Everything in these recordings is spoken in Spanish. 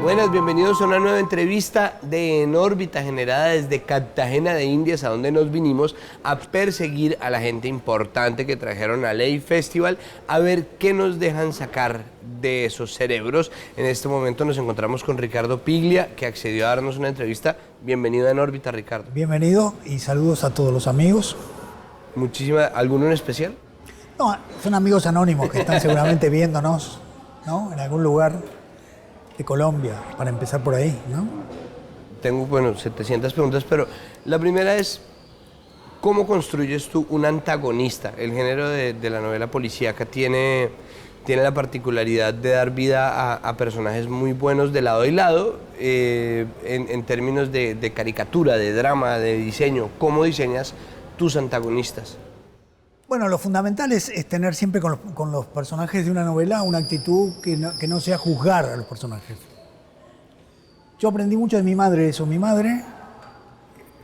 Buenas, bienvenidos a una nueva entrevista de En órbita generada desde Cartagena de Indias, a donde nos vinimos a perseguir a la gente importante que trajeron a Ley Festival, a ver qué nos dejan sacar de esos cerebros. En este momento nos encontramos con Ricardo Piglia, que accedió a darnos una entrevista. Bienvenido a En órbita, Ricardo. Bienvenido y saludos a todos los amigos. ¿Alguno en especial? No, son amigos anónimos que están seguramente viéndonos, ¿no? En algún lugar de Colombia, para empezar por ahí, ¿no? Tengo, 700 preguntas, pero la primera es, ¿cómo construyes tú un antagonista? El género de la novela policíaca tiene la particularidad de dar vida a personajes muy buenos de lado y lado, en términos de caricatura, de drama, de diseño. ¿Cómo diseñas tus antagonistas? Bueno, lo fundamental es tener siempre con los personajes de una novela una actitud que no sea juzgar a los personajes. Yo aprendí mucho de mi madre eso. Mi madre,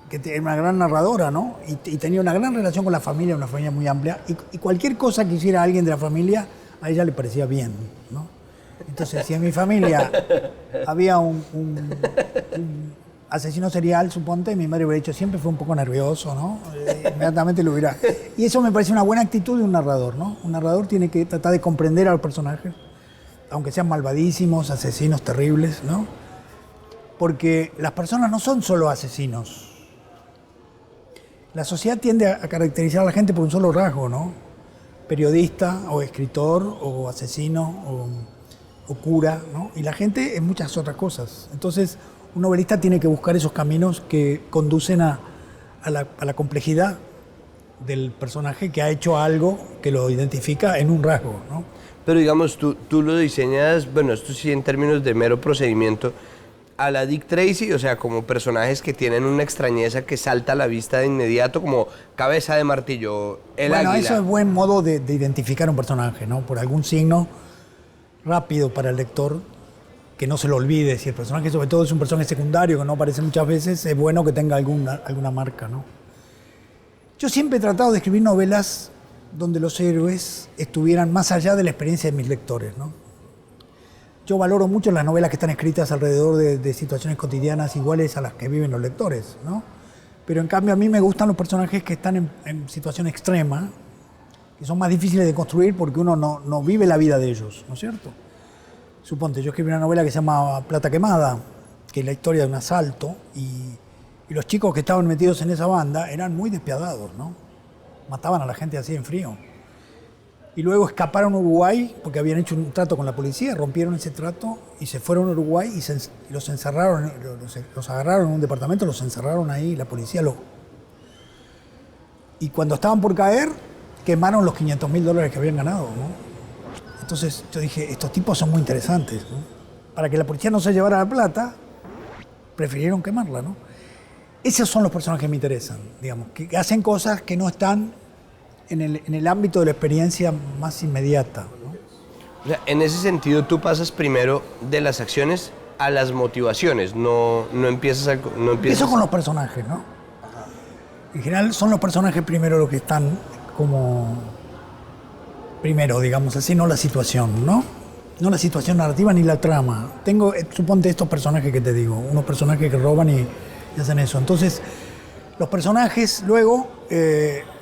que era una gran narradora, ¿no? Y tenía una gran relación con la familia, una familia muy amplia. Y cualquier cosa que hiciera alguien de la familia, a ella le parecía bien, ¿no? Entonces, si en mi familia había un asesino serial, suponte, mi madre hubiera dicho, siempre fue un poco nervioso, ¿no? Inmediatamente lo hubiera. Y eso me parece una buena actitud de un narrador, ¿no? Un narrador tiene que tratar de comprender a los personajes, aunque sean malvadísimos, asesinos terribles, ¿no? Porque las personas no son solo asesinos. La sociedad tiende a caracterizar a la gente por un solo rasgo, ¿no? Periodista, o escritor, o asesino, o cura, ¿no? Y la gente es muchas otras cosas. Entonces, un novelista tiene que buscar esos caminos que conducen a la complejidad del personaje que ha hecho algo que lo identifica en un rasgo, ¿no? Pero digamos, tú lo diseñas, esto sí en términos de mero procedimiento, a la Dick Tracy, o sea, como personajes que tienen una extrañeza que salta a la vista de inmediato, como Cabeza de Martillo, el águila. Bueno, eso es buen modo de identificar un personaje, ¿no? Por algún signo rápido para el lector, que no se lo olvide. Si el personaje, sobre todo, es un personaje secundario que no aparece muchas veces, es bueno que tenga alguna marca, ¿no? Yo siempre he tratado de escribir novelas donde los héroes estuvieran más allá de la experiencia de mis lectores, ¿no? Yo valoro mucho las novelas que están escritas alrededor de situaciones cotidianas iguales a las que viven los lectores, ¿no? Pero en cambio a mí me gustan los personajes que están en situación extrema, que son más difíciles de construir porque uno no vive la vida de ellos, ¿no es cierto? Suponte, yo escribí una novela que se llama Plata Quemada, que es la historia de un asalto, y los chicos que estaban metidos en esa banda eran muy despiadados, ¿no? Mataban a la gente así en frío. Y luego escaparon a Uruguay porque habían hecho un trato con la policía, rompieron ese trato y se fueron a Uruguay y los encerraron, los agarraron en un departamento, los encerraron ahí, la policía Y cuando estaban por caer, quemaron los $500.000 que habían ganado, ¿no? Entonces yo dije, estos tipos son muy interesantes, ¿no? Para que la policía no se llevara la plata, prefirieron quemarla, ¿no? Esos son los personajes que me interesan, digamos, que hacen cosas que no están en el ámbito de la experiencia más inmediata, ¿no? O sea, en ese sentido, tú pasas primero de las acciones a las motivaciones, no empiezas. Eso con los personajes, ¿no? En general son los personajes primero los que están como primero, digamos así, no la situación, ¿no? No la situación narrativa ni la trama. Suponte estos personajes que te digo, unos personajes que roban y hacen eso. Entonces, los personajes luego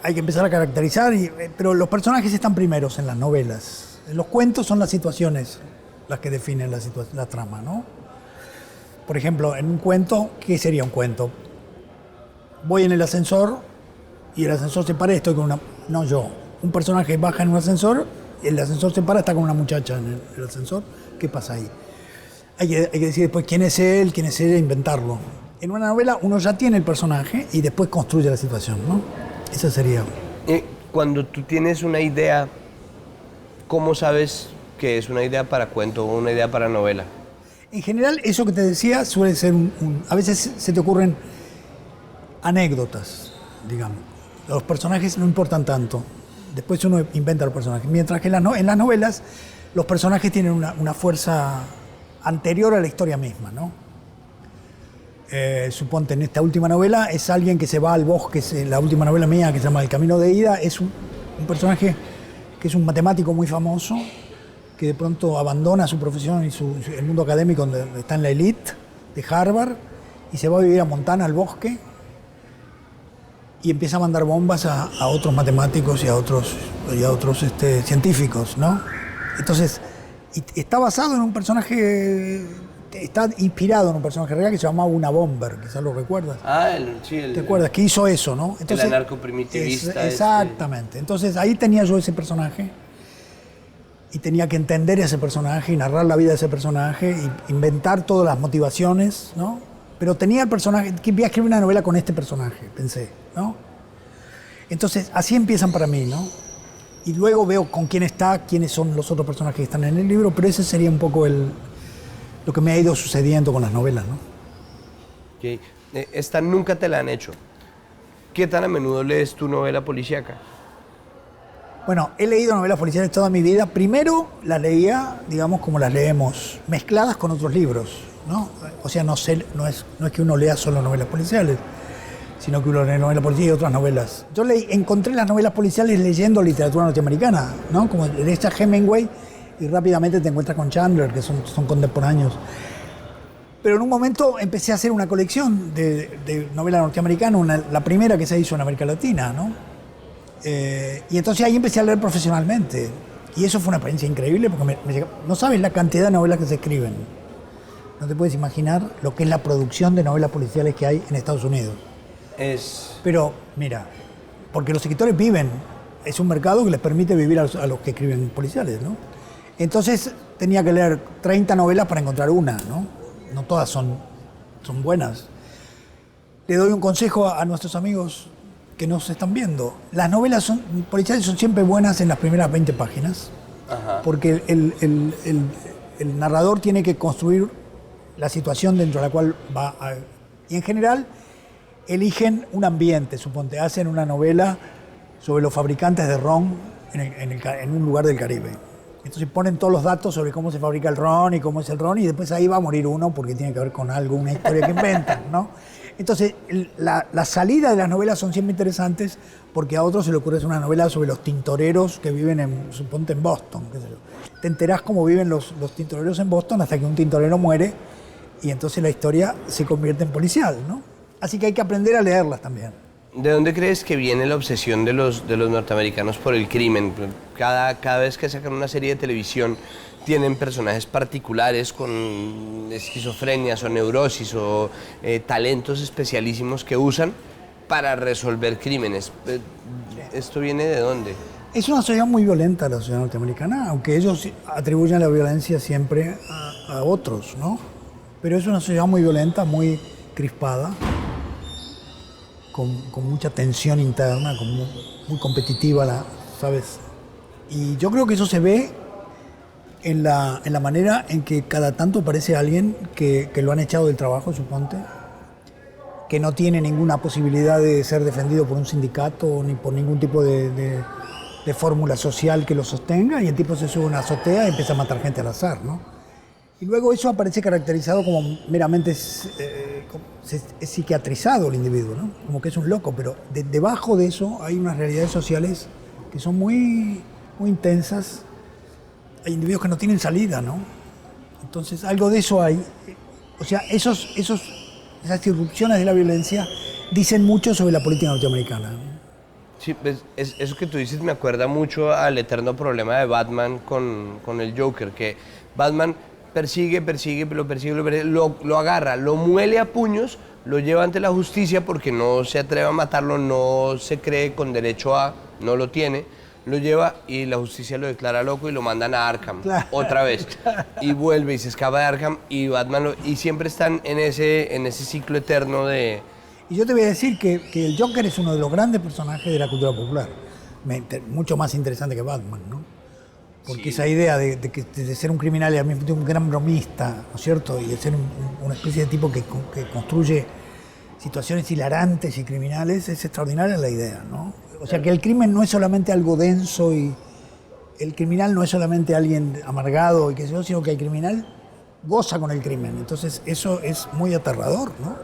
hay que empezar a caracterizar, pero los personajes están primeros en las novelas. Los cuentos son las situaciones las que definen la trama, ¿no? Por ejemplo, en un cuento, ¿qué sería un cuento? Voy en el ascensor y el ascensor se para y estoy con una... No yo. Un personaje baja en un ascensor, el ascensor se para, está con una muchacha en el ascensor. ¿Qué pasa ahí? Hay que decir después quién es él, quién es ella, inventarlo. En una novela uno ya tiene el personaje y después construye la situación, ¿no? Eso sería. Cuando tú tienes una idea, ¿cómo sabes que es una idea para cuento o una idea para novela? En general, eso que te decía suele ser a veces se te ocurren anécdotas, digamos. Los personajes no importan tanto. Después uno inventa los personajes. Mientras que en las novelas los personajes tienen una fuerza anterior a la historia misma, ¿no? Suponte, en esta última novela es alguien que se va al bosque, la última novela mía que se llama El Camino de Ida, es un personaje que es un matemático muy famoso, que de pronto abandona su profesión y el mundo académico donde está en la elite de Harvard y se va a vivir a Montana, al bosque, y empieza a mandar bombas a otros matemáticos y a otros científicos, ¿no? Entonces, está basado en un personaje, está inspirado en un personaje real que se llamaba Una Bomber, quizás lo recuerdas. ¿Te acuerdas? Que hizo eso, ¿no? Entonces, el anarcoprimitivista. Exactamente. Entonces, ahí tenía yo ese personaje y tenía que entender ese personaje y narrar la vida de ese personaje y inventar todas las motivaciones, ¿no? Pero tenía el personaje, que voy a escribir una novela con este personaje, pensé, ¿no? Entonces, así empiezan para mí, ¿no? Y luego veo con quién está, quiénes son los otros personajes que están en el libro, pero ese sería un poco lo que me ha ido sucediendo con las novelas, ¿no? Okay. Esta nunca te la han hecho. ¿Qué tan a menudo lees tu novela policíaca? Bueno, he leído novelas policiales toda mi vida. Primero las leía, digamos, como las leemos, mezcladas con otros libros, ¿no? O sea, no es que uno lea solo novelas policiales, sino que uno lee novelas policiales y otras novelas. Yo encontré las novelas policiales leyendo literatura norteamericana, ¿no? Como lees a Hemingway y rápidamente te encuentras con Chandler, que son contemporáneos. Pero en un momento empecé a hacer una colección de novelas norteamericanas, la primera que se hizo en América Latina, ¿no? Y entonces ahí empecé a leer profesionalmente. Y eso fue una experiencia increíble porque no sabes la cantidad de novelas que se escriben. No te puedes imaginar lo que es la producción de novelas policiales que hay en Estados Unidos. Pero, mira, porque los escritores viven, es un mercado que les permite vivir a los que escriben policiales, ¿no? Entonces tenía que leer 30 novelas para encontrar una, ¿no? No todas son buenas. Le doy un consejo a nuestros amigos que nos están viendo. Las novelas policiales son siempre buenas en las primeras 20 páginas. Ajá. Porque el narrador tiene que construir la situación dentro de la cual va a... Y en general eligen un ambiente, suponte, hacen una novela sobre los fabricantes de ron en un lugar del Caribe. Entonces ponen todos los datos sobre cómo se fabrica el ron y cómo es el ron y después ahí va a morir uno porque tiene que ver con algo, una historia que inventan, ¿no? Entonces la salida de las novelas son siempre interesantes porque a otros se le ocurre hacer una novela sobre los tintoreros que viven suponte en Boston, qué sé yo. Te enterás cómo viven los tintoreros en Boston hasta que un tintorero muere y entonces la historia se convierte en policial, ¿no? Así que hay que aprender a leerlas también. ¿De dónde crees que viene la obsesión de los norteamericanos por el crimen? Cada vez que sacan una serie de televisión tienen personajes particulares con esquizofrenias o neurosis o talentos especialísimos que usan para resolver crímenes. ¿Esto viene de dónde? Es una sociedad muy violenta la sociedad norteamericana, aunque ellos atribuyen la violencia siempre a otros, ¿no? Pero es una sociedad muy violenta, muy crispada, con mucha tensión interna, muy competitiva, ¿sabes? Y yo creo que eso se ve en la manera en que cada tanto aparece alguien que lo han echado del trabajo, suponte, que no tiene ninguna posibilidad de ser defendido por un sindicato ni por ningún tipo de fórmula social que lo sostenga, y el tipo se sube a una azotea y empieza a matar gente al azar, ¿no? Y luego eso aparece caracterizado como meramente es psiquiatrizado el individuo, ¿no? Como que es un loco, pero debajo de eso hay unas realidades sociales que son muy, muy intensas. Hay individuos que no tienen salida, ¿no? Entonces algo de eso hay. O sea, esas irrupciones de la violencia dicen mucho sobre la política norteamericana, ¿no? Sí, pues, eso que tú dices me acuerda mucho al eterno problema de Batman con el Joker, que Batman persigue, lo agarra, lo muele a puños, lo lleva ante la justicia porque no se atreve a matarlo, no se cree con derecho a, no lo tiene, lo lleva y la justicia lo declara loco y lo mandan a Arkham, claro, otra vez, claro. Y vuelve y se escapa de Arkham y Batman y siempre están en ese ciclo eterno de... Y yo te voy a decir que el Joker es uno de los grandes personajes de la cultura popular, mucho más interesante que Batman, ¿no? Porque sí, esa idea de ser un criminal y al mismo tiempo un gran bromista, ¿no es cierto? Y de ser una especie de tipo que construye situaciones hilarantes y criminales, es extraordinaria la idea, ¿no? O sea, que el crimen no es solamente algo denso y el criminal no es solamente alguien amargado y sino que el criminal goza con el crimen. Entonces eso es muy aterrador, ¿no?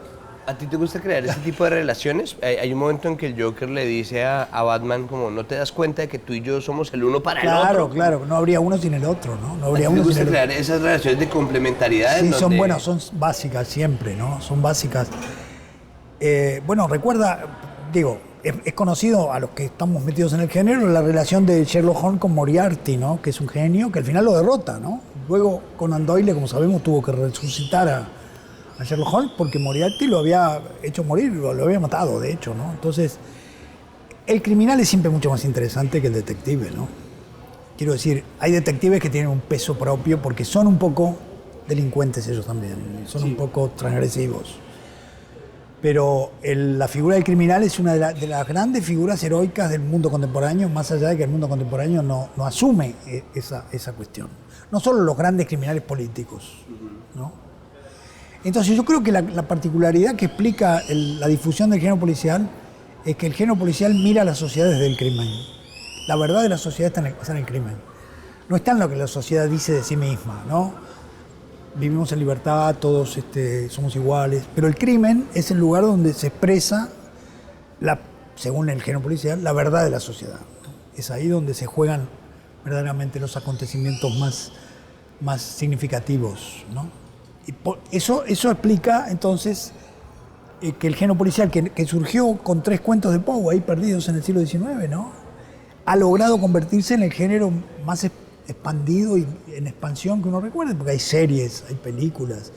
¿A ti te gusta crear ese tipo de relaciones? Hay un momento en que el Joker le dice a Batman como, ¿no te das cuenta de que tú y yo somos el uno para el otro? Claro, claro, no habría uno sin el otro, ¿no? No habría uno sin el otro. ¿Te gusta crear esas relaciones de complementariedad? Sí, son buenas, son básicas siempre, ¿no? Son básicas. Bueno, recuerda, digo, es conocido a los que estamos metidos en el género la relación de Sherlock Holmes con Moriarty, ¿no? Que es un genio que al final lo derrota, ¿no? Luego Conan Doyle, como sabemos, tuvo que resucitar a Sherlock Holmes porque Moriarty lo había hecho morir, lo había matado, de hecho, ¿no? Entonces, el criminal es siempre mucho más interesante que el detective, ¿no? Quiero decir, hay detectives que tienen un peso propio porque son un poco delincuentes ellos también, son un poco transgresivos. Pero la figura del criminal es una de las grandes figuras heroicas del mundo contemporáneo, más allá de que el mundo contemporáneo no asume esa cuestión. No solo los grandes criminales políticos, ¿no? Entonces yo creo que la particularidad que explica la difusión del género policial es que el género policial mira a la sociedad desde el crimen. La verdad de la sociedad está en el crimen. No está en lo que la sociedad dice de sí misma, ¿no? Vivimos en libertad, todos somos iguales, pero el crimen es el lugar donde se expresa, según el género policial, la verdad de la sociedad. Es ahí donde se juegan verdaderamente los acontecimientos más significativos, ¿no? Y eso explica entonces que el género policial que surgió con 3 cuentos de Poe ahí perdidos en el siglo XIX, ¿no? Ha logrado convertirse en el género más expandido y en expansión que uno recuerde, porque hay series, hay películas,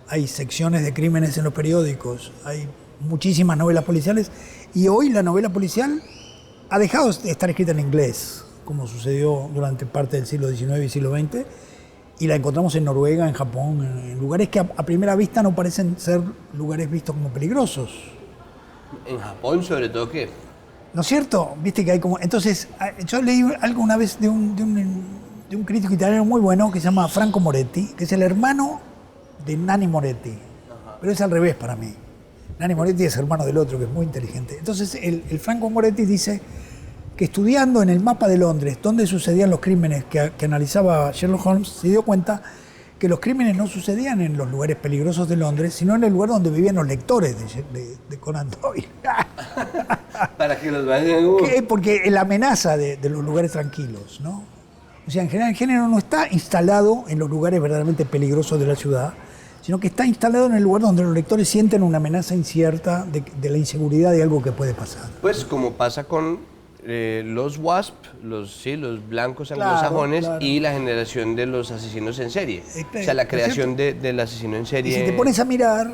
hay secciones de crímenes en los periódicos, hay muchísimas novelas policiales, y hoy la novela policial ha dejado de estar escrita en inglés, como sucedió durante parte del siglo XIX y siglo XX, y la encontramos en Noruega, en Japón, en lugares que a primera vista no parecen ser lugares vistos como peligrosos. En Japón, sobre todo, ¿qué? ¿No es cierto? Viste que hay como... Entonces, yo leí algo una vez de un crítico italiano muy bueno que se llama Franco Moretti, que es el hermano de Nanni Moretti. Ajá. Pero es al revés para mí. Nanni Moretti es hermano del otro, que es muy inteligente. Entonces, el Franco Moretti dice que estudiando en el mapa de Londres, donde sucedían los crímenes que analizaba Sherlock Holmes, se dio cuenta que los crímenes no sucedían en los lugares peligrosos de Londres, sino en el lugar donde vivían los lectores de Conan Doyle. Para que los vayan... Porque la amenaza de los lugares tranquilos, ¿no? O sea, en general el género no está instalado en los lugares verdaderamente peligrosos de la ciudad, sino que está instalado en el lugar donde los lectores sienten una amenaza incierta de la inseguridad de algo que puede pasar. Pues como pasa con los WASP, los blancos anglosajones, claro. Y la generación de los asesinos en serie. O sea, la creación del asesino en serie. Y si te pones a mirar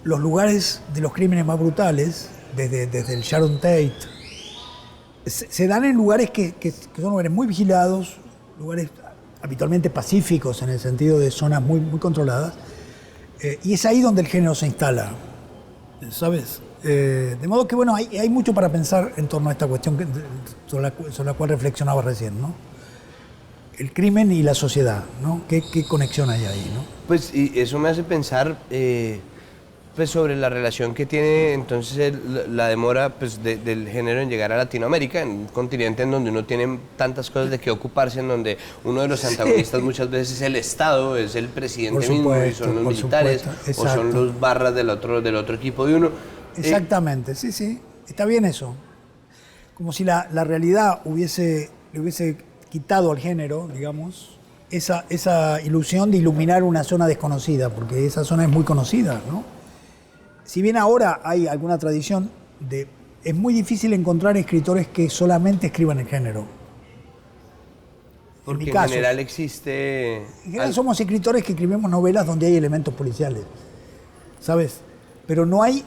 los lugares de los crímenes más brutales, desde el Sharon Tate, se dan en lugares que son lugares muy vigilados, lugares habitualmente pacíficos en el sentido de zonas muy, muy controladas, y es ahí donde el género se instala, ¿sabes? De modo que, bueno, hay mucho para pensar en torno a esta cuestión sobre la cual reflexionaba recién, ¿no? El crimen y la sociedad, ¿no? ¿Qué conexión hay ahí, no? Pues y eso me hace pensar pues sobre la relación que tiene entonces la demora pues, del género en llegar a Latinoamérica, en un continente en donde uno tiene tantas cosas de qué ocuparse, en donde uno de los antagonistas muchas veces es el Estado, es el presidente mismo, y son los militares, o son los barras del otro equipo de uno. Exactamente, sí, está bien eso. Como si la realidad le hubiese quitado al género, digamos, esa ilusión de iluminar una zona desconocida, porque esa zona es muy conocida, ¿no? Si bien ahora hay alguna tradición es muy difícil encontrar escritores que solamente escriban el género. Porque en general existe... En general somos escritores que escribimos novelas donde hay elementos policiales, ¿sabes? Pero no hay...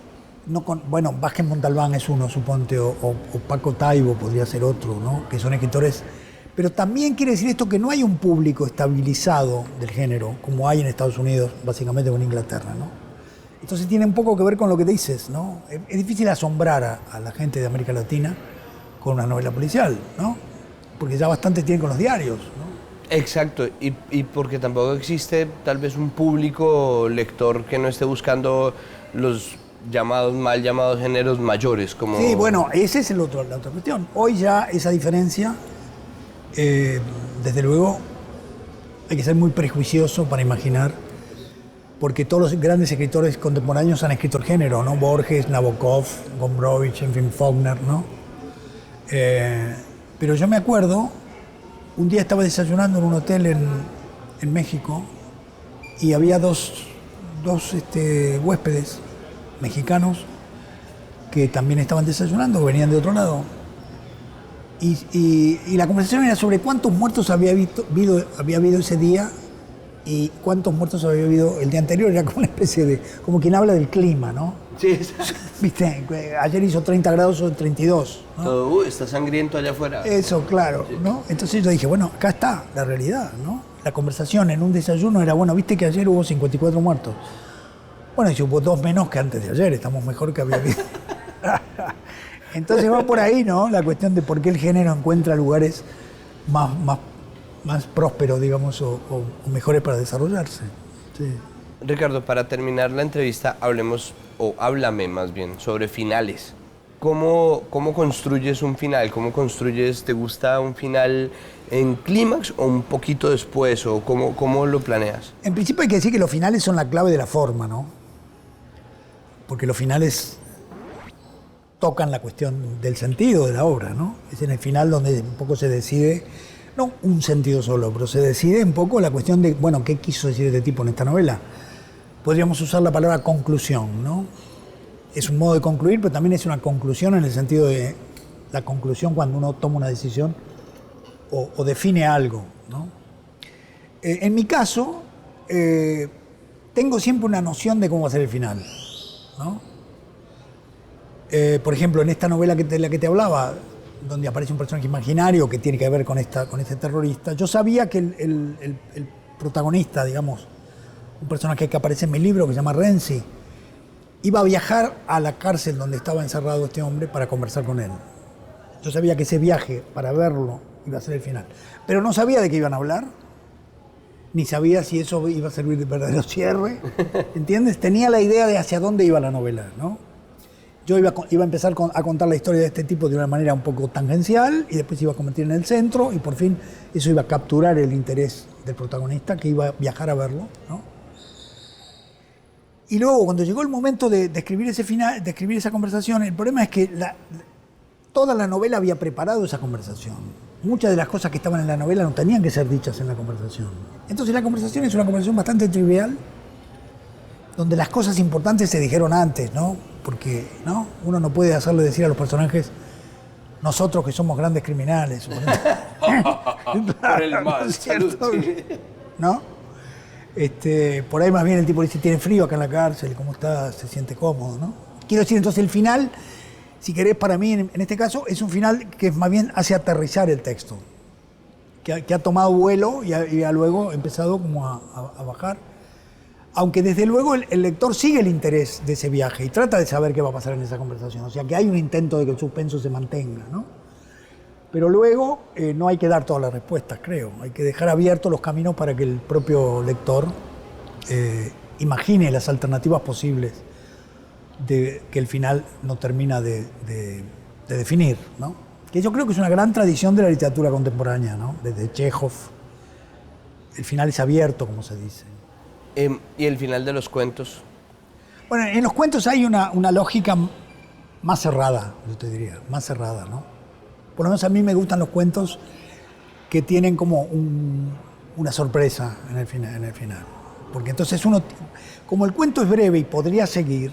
bueno, Vázquez Montalbán es uno, suponte, o Paco Taibo podría ser otro, ¿no? Que son escritores... Pero también quiere decir esto que no hay un público estabilizado del género, como hay en Estados Unidos, básicamente con Inglaterra, ¿no? Entonces tiene un poco que ver con lo que dices, ¿no? Es difícil asombrar a la gente de América Latina con una novela policial, ¿no? Porque ya bastante tienen con los diarios, ¿no? Exacto, y porque tampoco existe tal vez un público lector que no esté buscando los mal llamados géneros mayores, como... Sí, bueno, esa es la otra cuestión. Hoy ya esa diferencia, desde luego, hay que ser muy prejuicioso para imaginar porque todos los grandes escritores contemporáneos han escrito el género, ¿no? Borges, Nabokov, Gombrowicz, en fin, Faulkner, ¿no? Pero yo me acuerdo, un día estaba desayunando en un hotel en México y había dos huéspedes mexicanos que también estaban desayunando, venían de otro lado. Y la conversación era sobre cuántos muertos había habido ese día y cuántos muertos había habido el día anterior. Era como una especie de, como quien habla del clima, ¿no? Sí. Viste, ayer hizo 30 grados o 32, ¿no? Todo, está sangriento allá afuera. Eso, claro, sí. ¿No? Entonces yo dije, bueno, acá está la realidad, ¿no? La conversación en un desayuno era, bueno, viste que ayer hubo 54 muertos. Bueno, y hubo 2 menos que antes de ayer, estamos mejor que había habido. Entonces va por ahí, ¿no? La cuestión de por qué el género encuentra lugares más prósperos, digamos, o mejores para desarrollarse. Sí. Ricardo, para terminar la entrevista, háblame más bien sobre finales. ¿Cómo construyes un final? ¿Te gusta un final en clímax o un poquito después? ¿O cómo lo planeas? En principio hay que decir que los finales son la clave de la forma, ¿no? Porque los finales tocan la cuestión del sentido de la obra, ¿no? Es en el final donde un poco se decide, no un sentido solo, pero se decide un poco la cuestión de, bueno, ¿qué quiso decir este tipo en esta novela? Podríamos usar la palabra conclusión, ¿no? Es un modo de concluir, pero también es una conclusión en el sentido de la conclusión cuando uno toma una decisión o define algo, ¿no? En mi caso, tengo siempre una noción de cómo va a ser el final, ¿no? Por ejemplo, en esta novela de la que te hablaba, donde aparece un personaje imaginario que tiene que ver con este terrorista, yo sabía que el protagonista, digamos, un personaje que aparece en mi libro que se llama Renzi, iba a viajar a la cárcel donde estaba encerrado este hombre para conversar con él. Yo sabía que ese viaje para verlo iba a ser el final, pero no sabía de qué iban a hablar, ni sabía si eso iba a servir de verdadero cierre, ¿entiendes? Tenía la idea de hacia dónde iba la novela, ¿no? Yo iba a empezar a contar la historia de este tipo de una manera un poco tangencial y después se iba a convertir en el centro y por fin eso iba a capturar el interés del protagonista que iba a viajar a verlo, ¿no? Y luego cuando llegó el momento de escribir ese final, de escribir esa conversación, el problema es que toda la novela había preparado esa conversación. Muchas de las cosas que estaban en la novela no tenían que ser dichas en la conversación. Entonces la conversación es una conversación bastante trivial, donde las cosas importantes se dijeron antes, ¿no? Porque, ¿no? Uno no puede hacerle decir a los personajes, nosotros que somos grandes criminales. Por el mal, salud. ¿No? Por ahí más bien el tipo dice, tiene frío acá en la cárcel, ¿cómo está? Se siente cómodo, ¿no? Quiero decir, entonces el final, si querés, para mí, en este caso, es un final que más bien hace aterrizar el texto, que ha tomado vuelo y ha luego empezado como a bajar. Aunque desde luego el lector sigue el interés de ese viaje y trata de saber qué va a pasar en esa conversación. O sea, que hay un intento de que el suspenso se mantenga, ¿no? Pero luego no hay que dar todas las respuestas, creo. Hay que dejar abiertos los caminos para que el propio lector imagine las alternativas posibles de que el final no termina de definir, ¿no? Que yo creo que es una gran tradición de la literatura contemporánea, ¿no? Desde Chekhov, el final es abierto, como se dice. ¿Y el final de los cuentos? Bueno, en los cuentos hay una lógica más cerrada, yo te diría, más cerrada, ¿no? Por lo menos a mí me gustan los cuentos que tienen como una sorpresa en el final. Porque entonces como el cuento es breve y podría seguir,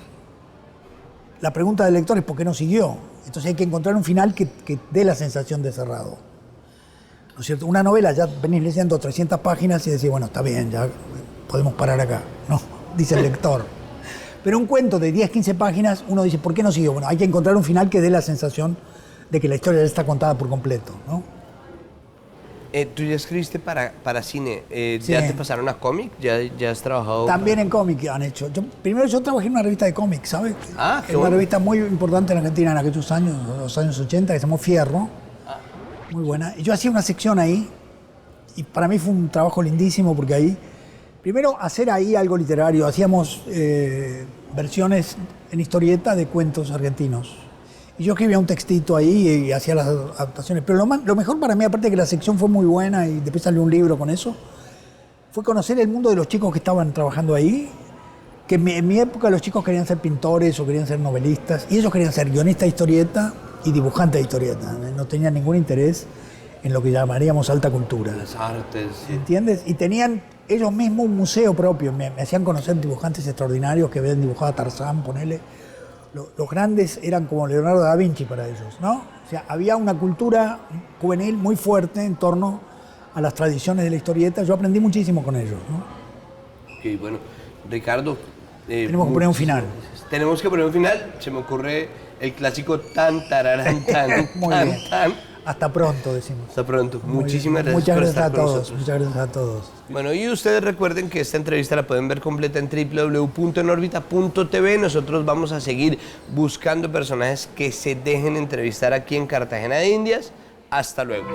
la pregunta del lector es ¿por qué no siguió? Entonces hay que encontrar un final que dé la sensación de cerrado. ¿No es cierto? Una novela, ya venís leyendo 300 páginas y decís, bueno, está bien, ya podemos parar acá, ¿no? Dice el lector. Pero un cuento de 10, 15 páginas, uno dice, ¿por qué no siguió? Bueno, hay que encontrar un final que dé la sensación de que la historia ya está contada por completo, ¿no? Tú ya escribiste para cine, Sí. ¿ya te pasaron a cómic? ¿Ya has trabajado? También en cómic han hecho. Primero yo trabajé en una revista de cómics, ¿sabes? Ah, qué una bueno. revista muy importante en Argentina en aquellos años, los años 80, que se llamó Fierro. Muy buena. Y yo hacía una sección ahí, y para mí fue un trabajo lindísimo, porque ahí, primero, hacer ahí algo literario. Hacíamos versiones en historieta de cuentos argentinos. Y yo escribía un textito ahí y hacía las adaptaciones. Pero lo mejor para mí, aparte de que la sección fue muy buena y después salió un libro con eso, fue conocer el mundo de los chicos que estaban trabajando ahí que en mi época los chicos querían ser pintores o querían ser novelistas, y ellos querían ser guionistas de historieta y dibujantes de historieta. No tenían ningún interés en lo que llamaríamos alta cultura. Las artes. Sí. ¿Entiendes? Y tenían ellos mismos un museo propio. Me hacían conocer dibujantes extraordinarios que habían dibujado a Tarzán, ponele. Los grandes eran como Leonardo da Vinci para ellos, ¿no? O sea, había una cultura juvenil muy fuerte en torno a las tradiciones de la historieta. Yo aprendí muchísimo con ellos, ¿no? Ok, bueno, Ricardo. Tenemos que poner un final. Tenemos que poner un final. Se me ocurre el clásico tan, tararán, tan, Muy tan, bien. tan. Hasta pronto, decimos. Hasta pronto. Muy Muchísimas bien. gracias por estar a con todos. nosotros. Muchas gracias a todos. Bueno, y ustedes recuerden que esta entrevista la pueden ver completa en www.enorbita.tv. Nosotros vamos a seguir buscando personajes que se dejen entrevistar aquí en Cartagena de Indias. Hasta luego.